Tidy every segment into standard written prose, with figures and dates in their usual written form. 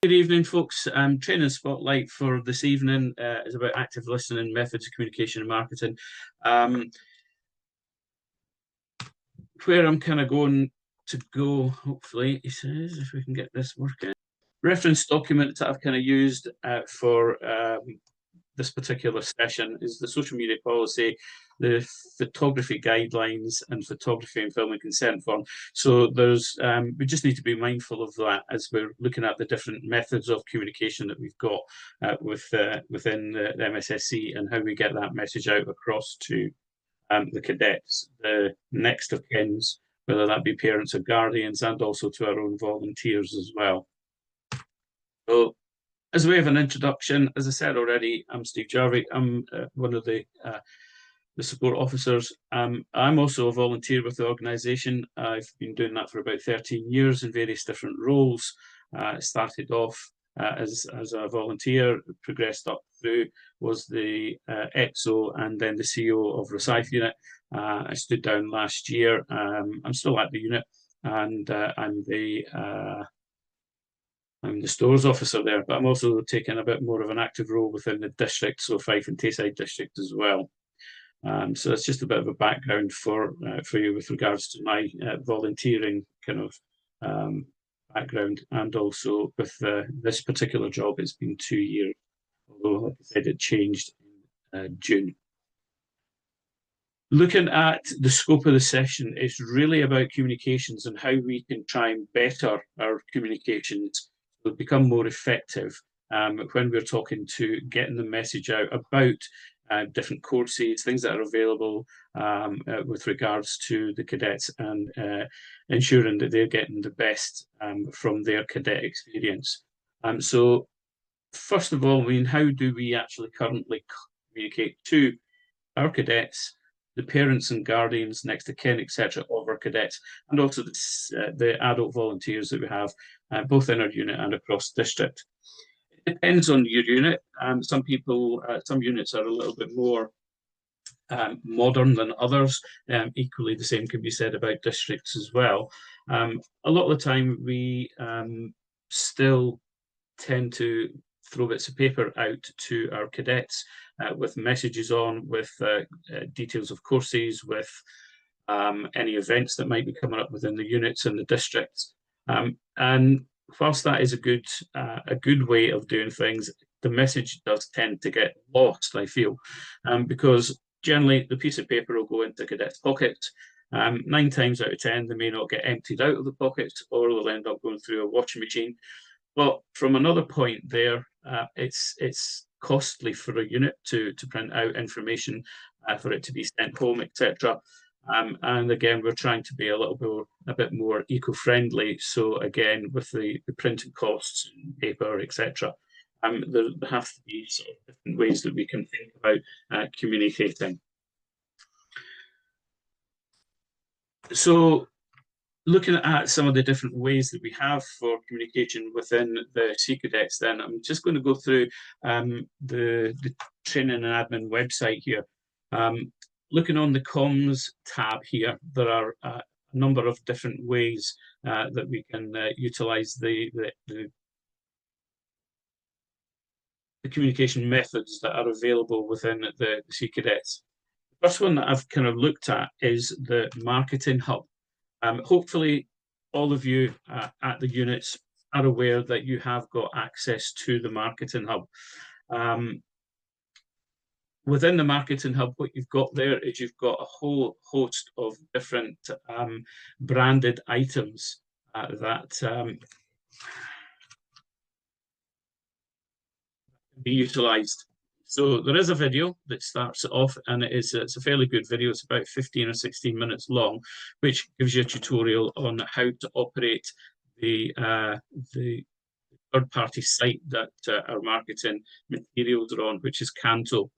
Good evening, folks. Training spotlight for this evening is about active listening, methods of communication and marketing. Where I'm kind of going to go, hopefully, he says, if we can get this working. Reference document that I've kind of used for this particular session is the social media policy, the photography guidelines, and photography and filming consent form. So there's we just need to be mindful of that as we're looking at the different methods of communication that we've got within the MSSC and how we get that message out across to the cadets, the next of kins, whether that be parents or guardians, and also to our own volunteers as well. So as a way of an introduction, as I said already, I'm Steve Jarvie. I'm one of the support officers. I'm also a volunteer with the organisation. I've been doing that for about 13 years in various different roles. Started off as a volunteer, progressed up through, was the EXO and then the CEO of Rosyth unit. I stood down last year. I'm still at the unit, and I'm the stores officer there, but I'm also taking a bit more of an active role within the district, so Fife and Tayside district as well. So it's just a bit of a background for you with regards to my volunteering kind of background, and also with this particular job, it's been 2 years, although, like I said, it changed in June. Looking at the scope of the session, it's really about communications and how we can try and better our communications to become more effective when we're talking to getting the message out about different courses, things that are available with regards to the cadets, and ensuring that they're getting the best from their cadet experience. So first of all, how do we actually currently communicate to our cadets, the parents and guardians, next to kin, etc., of our cadets, and also the adult volunteers that we have, both in our unit and across district. It depends on your unit. Some units are a little bit more modern than others. Equally, the same can be said about districts as well. A lot of the time, we still tend to throw bits of paper out to our cadets with messages on, with details of courses, with any events that might be coming up within the units and the districts. And whilst that is a good way of doing things, the message does tend to get lost, I feel, because generally the piece of paper will go into cadets' pockets. 9 times out of 10, they may not get emptied out of the pocket, or they'll end up going through a washing machine. But from another point there, it's costly for a unit to print out information for it to be sent home, etc. And again, we're trying to be a bit more eco-friendly. So again, with the printing costs, paper, etc., there have to be sort of different ways that we can think about communicating. So looking at some of the different ways that we have for communication within the Sea Cadets, then I'm just going to go through the training and admin website here. Looking on the comms tab here, there are a number of different ways that we can utilize the communication methods that are available within the Sea Cadets. The first one that I've kind of looked at is the marketing hub. Hopefully, all of you at the units are aware that you have got access to the marketing hub. Within the marketing hub, what you've got there is you've got a whole host of different branded items that can be utilised. So there is a video that starts it off, and it's a fairly good video. It's about 15 or 16 minutes long, which gives you a tutorial on how to operate the third-party site that our marketing materials are on, which is Canto.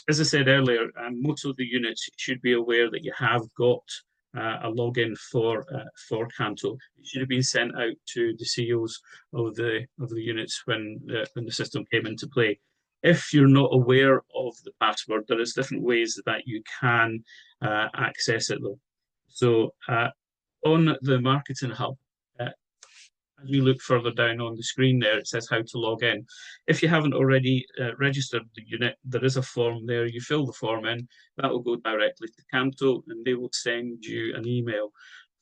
As I said earlier, most of the units should be aware that you have got a login for Canto. It should have been sent out to the CEOs of the units when the system came into play. If you're not aware of the password, there is different ways that you can access it though. So on the marketing hub, as you look further down on the screen there, it says how to log in. If you haven't already registered the unit, there is a form there. You fill the form in, that will go directly to Canto, and they will send you an email.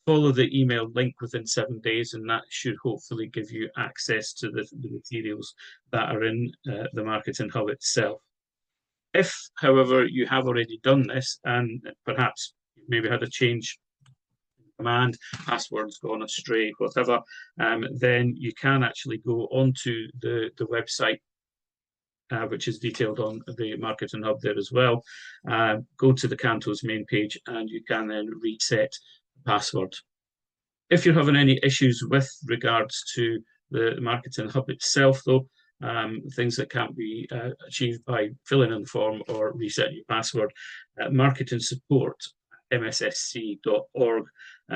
Follow the email link within 7 days, and that should hopefully give you access to the materials that are in the Marketing Hub itself. If, however, you have already done this and perhaps you've maybe had a change command, password's gone astray, whatever, then you can actually go onto the website, which is detailed on the Marketing Hub there as well. Go to the Canto's main page and you can then reset the password. If you're having any issues with regards to the Marketing Hub itself, though, things that can't be achieved by filling in the form or resetting your password, marketing support mssc.org,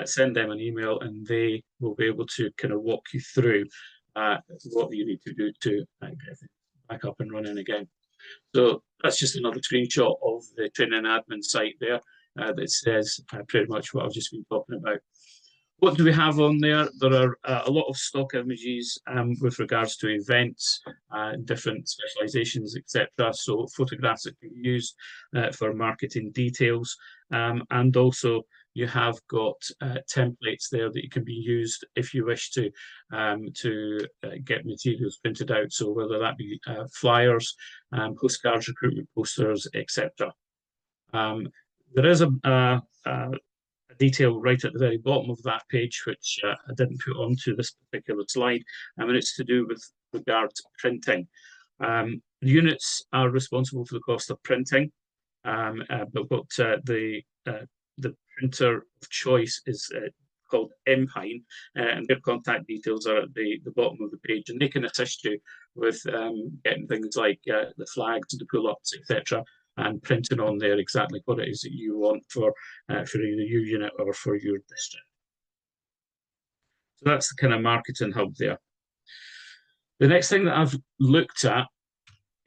send them an email and they will be able to kind of walk you through what you need to do to get it back up and running again. So that's just another screenshot of the training admin site there that says pretty much what I've just been talking about. What do we have on there? There are a lot of stock images with regards to events, different specializations, etc. So photographs that can be used for marketing details. And also you have got templates there that you can be used if you wish to get materials printed out. So whether that be flyers, postcards, recruitment posters, etc. There is a detail right at the very bottom of that page, which I didn't put onto this particular slide, and it's to do with regard to printing. Units are responsible for the cost of printing, but what the printer of choice is called Empine, and their contact details are at the bottom of the page, and they can assist you with getting things like the flags, the pull-ups, etc., and printing on there exactly what it is that you want for either your unit or for your district. So that's the kind of Marketing Hub there. The next thing that I've looked at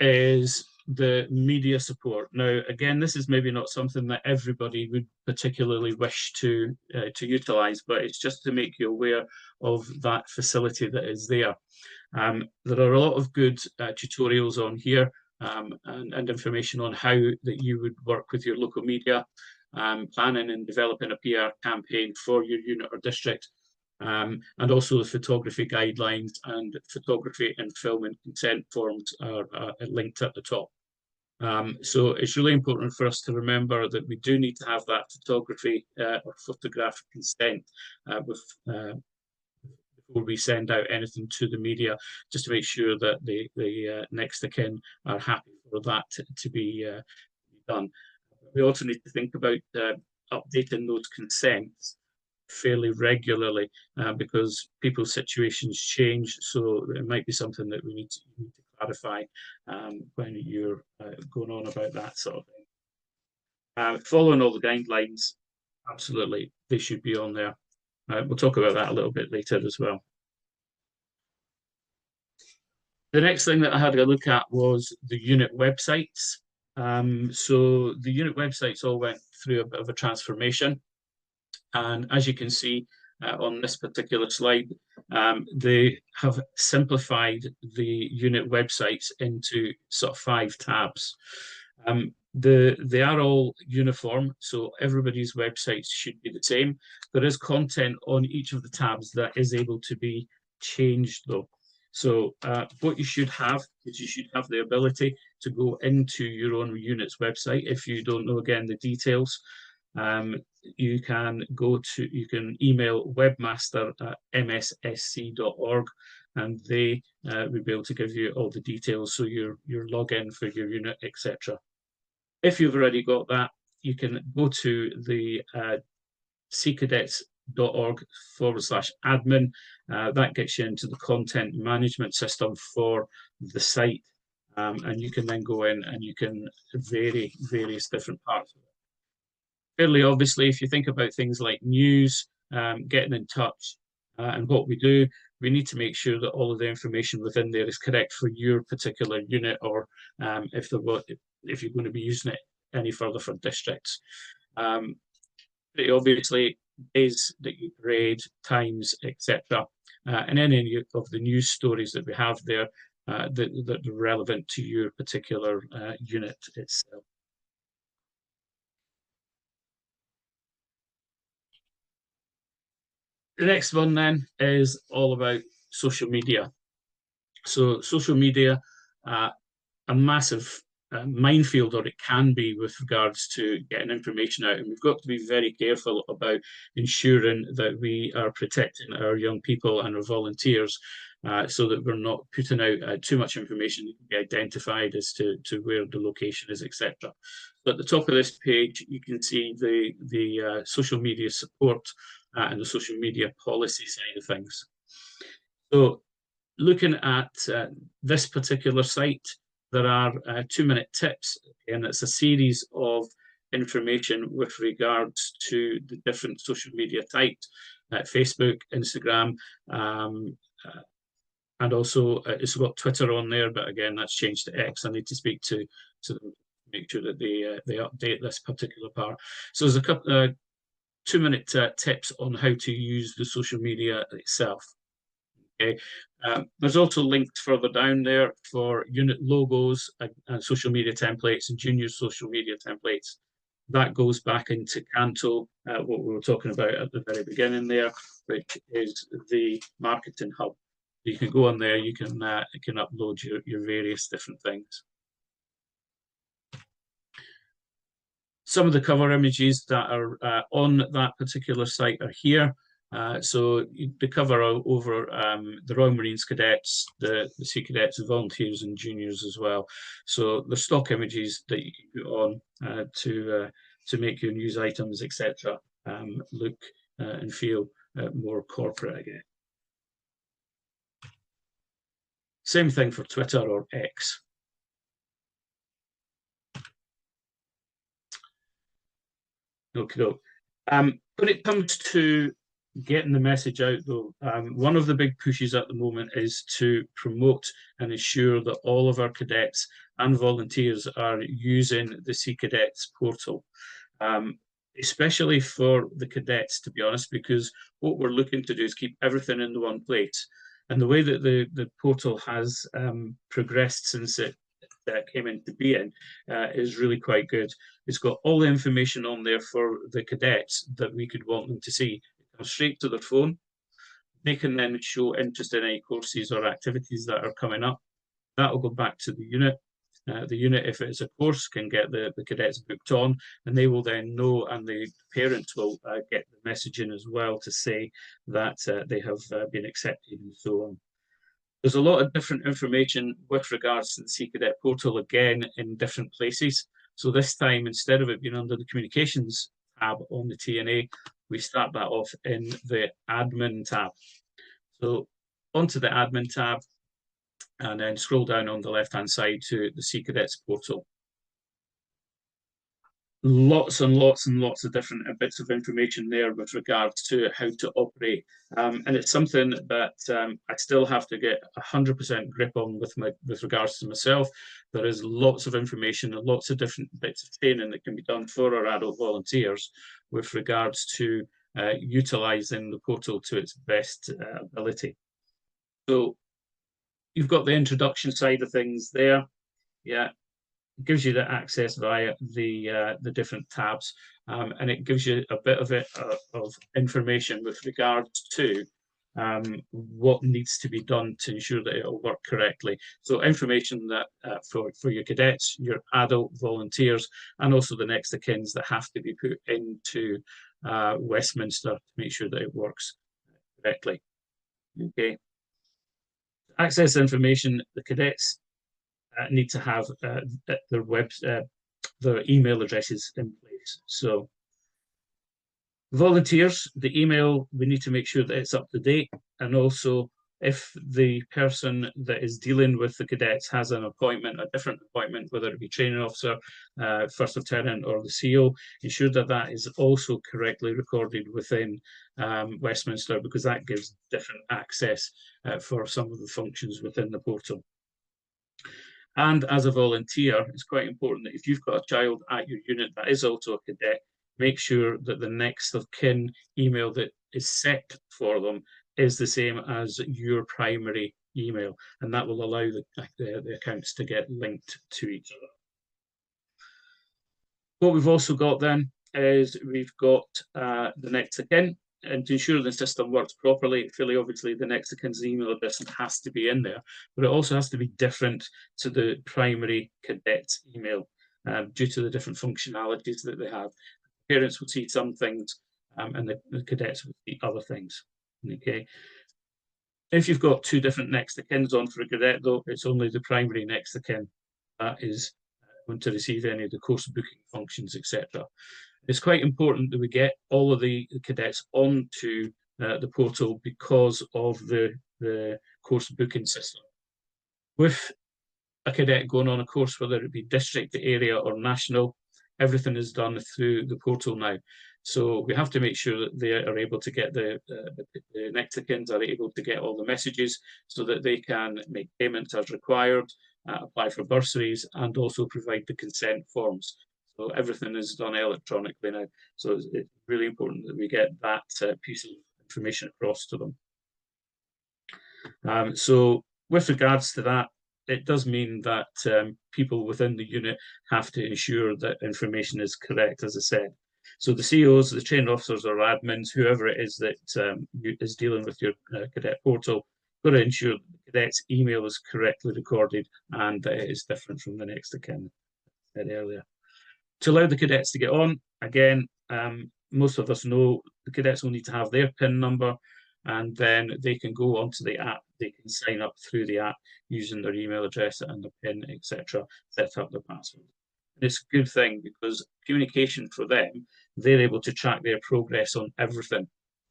is the media support. Now, again, this is maybe not something that everybody would particularly wish to utilize, but it's just to make you aware of that facility that is there. There are a lot of good tutorials on here and information on how that you would work with your local media, planning and developing a PR campaign for your unit or district, and also the photography guidelines and photography and film and consent forms are linked at the top. So it's really important for us to remember that we do need to have that photography or photographic consent before we send out anything to the media, just to make sure that the next of kin are happy for that to be done. We also need to think about updating those consents fairly regularly because people's situations change, so it might be something that we need to clarify when you're going on about that sort of thing. Following all the guidelines, absolutely, they should be on there. We'll talk about that a little bit later as well. The next thing that I had a look at was the unit websites. So the unit websites all went through a bit of a transformation. And as you can see on this particular slide, they have simplified the unit websites into sort of 5 tabs. They are all uniform, so everybody's websites should be the same. There is content on each of the tabs that is able to be changed though. So what you should have is you should have the ability to go into your own unit's website. If you don't know, again, the details, you can email webmaster@mssc.org and they will be able to give you all the details, so your login for your unit, etc. If you've already got that, you can go to the ccadets.org/admin. That gets you into the content management system for the site, and you can then go in and you can vary various different parts of it. Fairly obviously, if you think about things like news, getting in touch, and what we do, we need to make sure that all of the information within there is correct for your particular unit, or if you're going to be using it any further for districts. Pretty obviously, days that you grade, times, etc. and any of the news stories that we have there that are relevant to your particular unit itself. The next one then is all about social media. So social media, a massive minefield, or it can be, with regards to getting information out. And we've got to be very careful about ensuring that we are protecting our young people and our volunteers so that we're not putting out too much information that can be identified as to where the location is, etc. So at the top of this page, you can see the social media support and the social media policy side of things. So looking at this particular site, there are 2-minute tips, and it's a series of information with regards to the different social media types, Facebook, Instagram, and also it's got Twitter on there, but again, that's changed to X. I need to speak to them to make sure that they update this particular part. So there's a couple 2-minute tips on how to use the social media itself. Okay. There's also linked further down there for unit logos and social media templates and junior social media templates. That goes back into Canto, what we were talking about at the very beginning there, which is the marketing hub. You can go on there, you can upload your various different things. Some of the cover images that are on that particular site are here. So the cover over the Royal Marines cadets, the Sea Cadets, the volunteers and juniors as well. So the stock images that you can put on to make your news items, etc., look and feel more corporate again. Same thing for Twitter or X. Okay. When it comes to getting the message out, though, one of the big pushes at the moment is to promote and ensure that all of our cadets and volunteers are using the Sea Cadets portal, especially for the cadets, to be honest, because what we're looking to do is keep everything in the one place. And the way that the portal has progressed since it came into being is really quite good. It's got all the information on there for the cadets that we could want them to see. It comes straight to their phone. They can then show interest in any courses or activities that are coming up. That will go back to the unit. The unit, if it's a course, can get the cadets booked on, and they will then know, and the parents will get the messaging as well to say that they have been accepted and so on. There's a lot of different information with regards to the Sea Cadet portal, again, in different places. So this time, instead of it being under the communications tab on the TNA, we start that off in the admin tab. So onto the admin tab, and then scroll down on the left-hand side to the Sea Cadets portal. Lots and lots and lots of different bits of information there with regards to how to operate. And it's something that I still have to get 100% grip on with regards to myself. There is lots of information and lots of different bits of training that can be done for our adult volunteers with regards to utilising the portal to its best ability. So you've got the introduction side of things there. Yeah, it gives you the access via the different tabs, and it gives you a bit of information with regards to what needs to be done to ensure that it'll work correctly. So information that for your cadets, your adult volunteers, and also the next of kins that have to be put into Westminster to make sure that it works correctly. Okay. Access information, the cadets need to have their email addresses in place. So volunteers, the email, we need to make sure that it's up to date. And also, if the person that is dealing with the cadets has an appointment, a different appointment, whether it be training officer, first lieutenant, or the CO, ensure that that is also correctly recorded within Westminster, because that gives different access for some of the functions within the portal. And as a volunteer, it's quite important that if you've got a child at your unit that is also a cadet, make sure that the next of kin email that is set for them is the same as your primary email, and that will allow the accounts to get linked to each other. What we've also got then is we've got the next of kin, and to ensure the system works properly, fully, obviously the next of kin's email address has to be in there, but it also has to be different to the primary cadet's email due to the different functionalities that they have. Parents will see some things and the cadets will see other things. Okay. If you've got two different next of kins on for a cadet, though, it's only the primary next of kin that is going to receive any of the course booking functions, etc. It's quite important that we get all of the cadets onto the portal because of the course booking system. With a cadet going on a course, whether it be district, area, or national, everything is done through the portal now. So we have to make sure that they are able to get the next of kins are able to get all the messages so that they can make payments as required, apply for bursaries, and also provide the consent forms. So everything is done electronically now. So it's really important that we get that piece of information across to them. So with regards to that, it does mean that people within the unit have to ensure that information is correct, as I said. So the COs, the training officers or admins, whoever it is that is dealing with your cadet portal, got to ensure that the cadet's email is correctly recorded and that it is different from the next of kin I said earlier. To allow the cadets to get on, again, most of us know the cadets will need to have their PIN number, and then they can go onto the app. They can sign up through the app using their email address and their PIN, etc., set up their password. And it's a good thing because communication for them, they're able to track their progress on everything.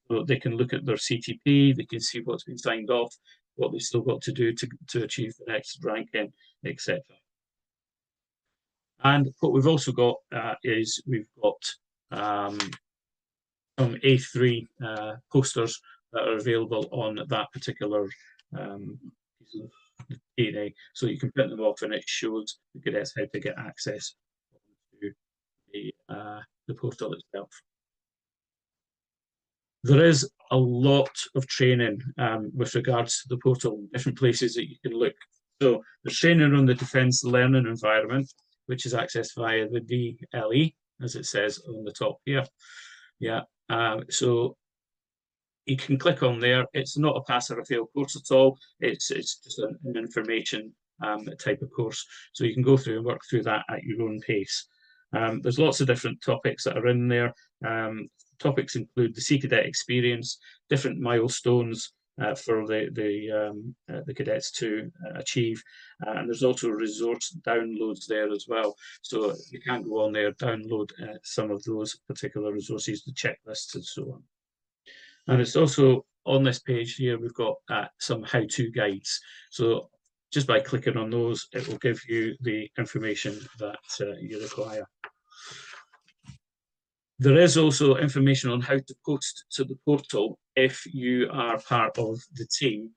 So they can look at their CTP, they can see what's been signed off, what they've still got to do to achieve the next ranking, etc. And what we've also got is we've got some A3 posters that are available on that particular piece of data. So you can print them off and it shows the cadets how to get access to the portal itself. There is a lot of training with regards to the portal, different places that you can look. So there's training on the Defence Learning Environment, which is accessed via the DLE, as it says on the top here. Yeah, so you can click on there. It's not a pass or a fail course at all. It's just an information type of course. So you can go through and work through that at your own pace. There's lots of different topics that are in there. Topics include the Sea Cadet experience, different milestones for the cadets to achieve. And there's also resource downloads there as well. So you can go on there, download some of those particular resources, the checklists and so on. And it's also on this page here, we've got some how-to guides. So just by clicking on those, it will give you the information that you require. There is also information on how to post to the portal if you are part of the team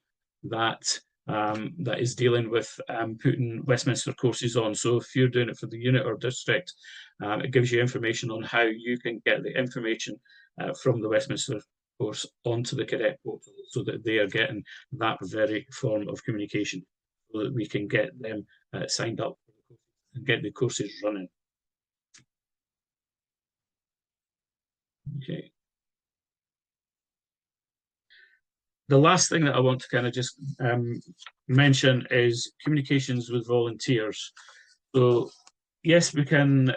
that that is dealing with putting Westminster courses on. So if you're doing it for the unit or district, it gives you information on how you can get the information from the Westminster course onto the cadet portal so that they are getting that very form of communication so that we can get them signed up and get the courses running. Okay. The last thing that I want to kind of just mention is communications with volunteers. So yes, we can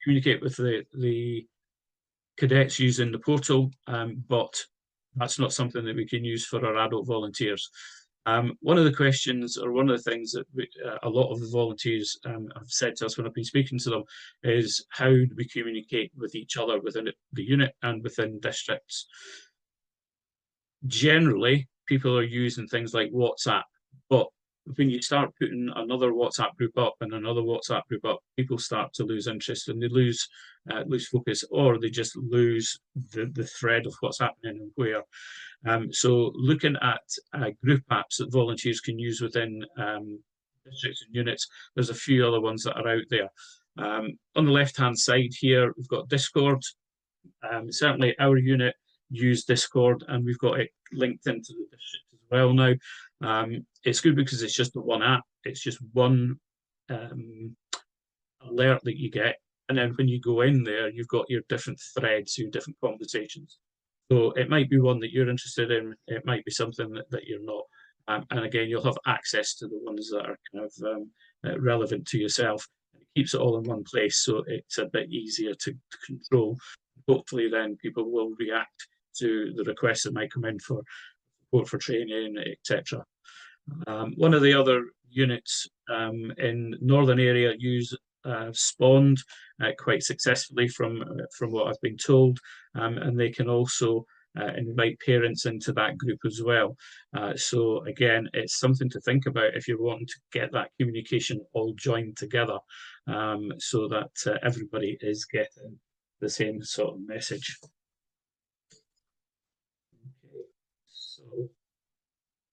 communicate with the cadets using the portal, but that's not something that we can use for our adult volunteers. One of the questions, or one of the things that a lot of the volunteers have said to us when I've been speaking to them is how do we communicate with each other within the unit and within districts? Generally, people are using things like WhatsApp, but when you start putting another WhatsApp group up and another WhatsApp group up, people start to lose interest and they lose focus, or they just lose the thread of what's happening and where. So looking at group apps that volunteers can use within districts and units, there's a few other ones that are out there. On the left-hand side here, we've got Discord. Certainly our unit, use Discord, and we've got it linked into the district as well now. It's good because it's just the one app. It's just one alert that you get, and then when you go in there, you've got your different threads, your different conversations. So it might be one that you're interested in. It might be something that you're not. And again, you'll have access to the ones that are kind of relevant to yourself. It keeps it all in one place, so it's a bit easier to control. Hopefully, then people will react to the requests that might come in for support for training, etc. One of the other units in northern area use spawned quite successfully from what I've been told, and they can also invite parents into that group as well. So again, it's something to think about if you're wanting to get that communication all joined together, so that everybody is getting the same sort of message. Okay, so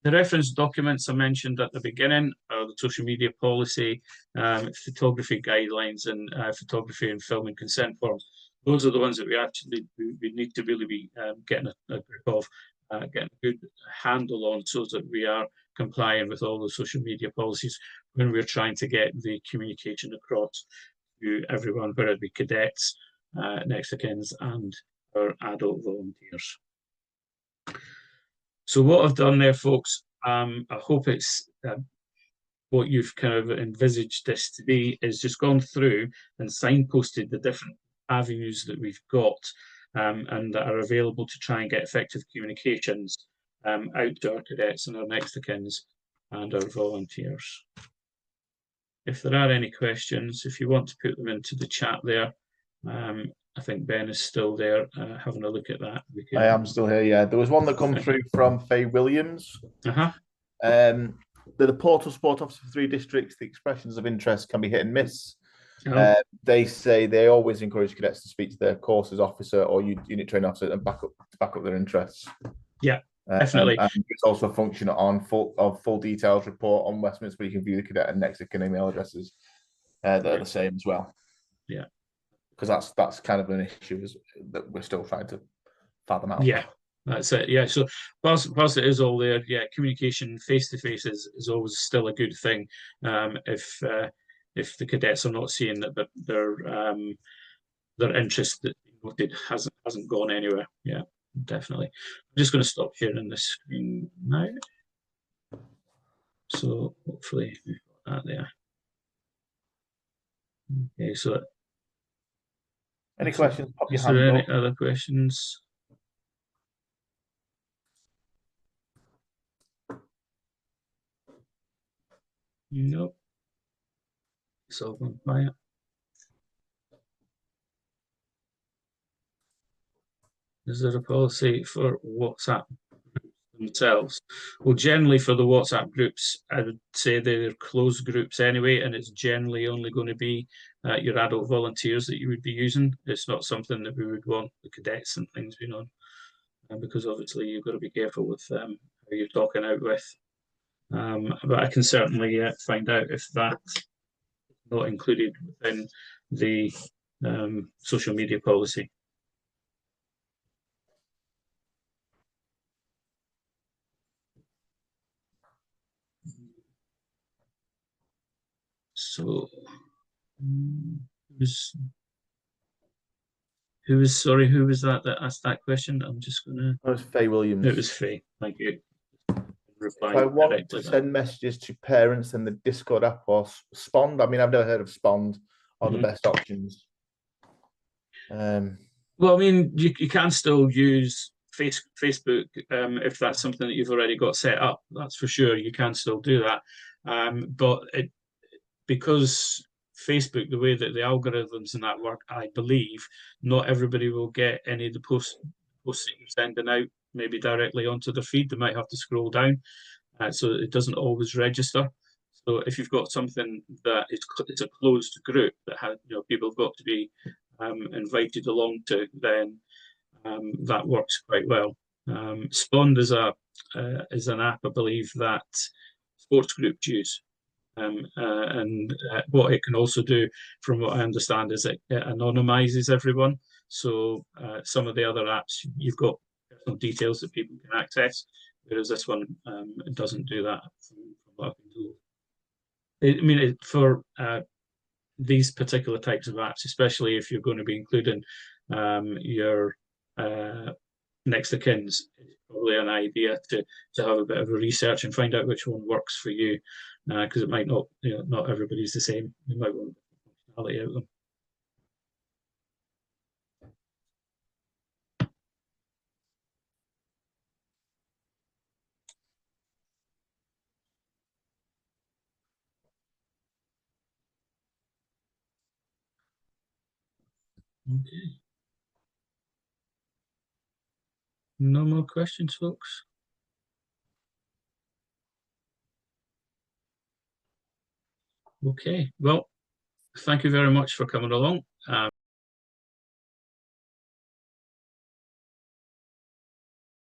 the reference documents I mentioned at the beginning are the social media policy, photography guidelines, and photography and filming consent forms. Those are the ones that we need to really be getting a grip of, getting a good handle on, so that we are complying with all the social media policies when we're trying to get the communication across to everyone, whether it be cadets, next of kins, and our adult volunteers. So what I've done there, folks, I hope it's what you've kind of envisaged this to be, is just gone through and signposted the different avenues that we've got and that are available to try and get effective communications out to our cadets and our next of kins and our volunteers. If there are any questions, if you want to put them into the chat there, I think Ben is still there having a look at that. I am still here, yeah. There was one that come through from Faye Williams. The portal support officer for 3 districts, the expressions of interest can be hit and miss. They say they always encourage cadets to speak to their courses officer or unit training officer and back up their interests. Yeah, definitely. And it's also a function on full details report on Westminster, where you can view the cadet and next of kin email addresses that are the same as well. Yeah. Because that's kind of an issue that we're still trying to fathom out. Yeah, that's it. Yeah, so whilst it is all there, yeah, communication face to face is always still a good thing. If the cadets are not seeing that their interest that noted hasn't gone anywhere. Yeah, definitely. I'm just going to stop sharing the screen now. So hopefully we've got that there. Okay, so. Any questions? Pop your hand up. Any up. other questions? Nope. It's all gone quiet. Is there a policy for WhatsApp groups themselves? Well, generally for the WhatsApp groups, I would say they're closed groups anyway, and it's generally only going to be your adult volunteers that you would be using. It's not something that we would want the cadets and things being on, because obviously you've got to be careful with who you're talking out with. But I can certainly find out if that's not included within the social media policy. So, who was that asked that question? I'm just gonna. That was Faye Williams. It was Faye. Thank you. If I want to send messages to parents in the Discord app or Spond, I mean, I've never heard of Spond, are the best options. Well, I mean, you can still use Facebook if that's something that you've already got set up. That's for sure. You can still do that, but because Facebook, the way that the algorithms and that work, I believe not everybody will get any of the posts that you're sending out maybe directly onto the feed. They might have to scroll down, so it doesn't always register. So if you've got something that it's a closed group that people have got to be invited along to, then that works quite well. Spond is an app, I believe, that sports groups use. And what it can also do, from what I understand, is it anonymizes everyone. So some of the other apps, you've got personal details that people can access, whereas this one doesn't do that from what I've been told. I mean, for these particular types of apps, especially if you're going to be including your next of kins, it's probably an idea to have a bit of a research and find out which one works for you, because it might not, not everybody's the same. You might want functionality out of them. Okay. No more questions, folks? Okay. Well, thank you very much for coming along.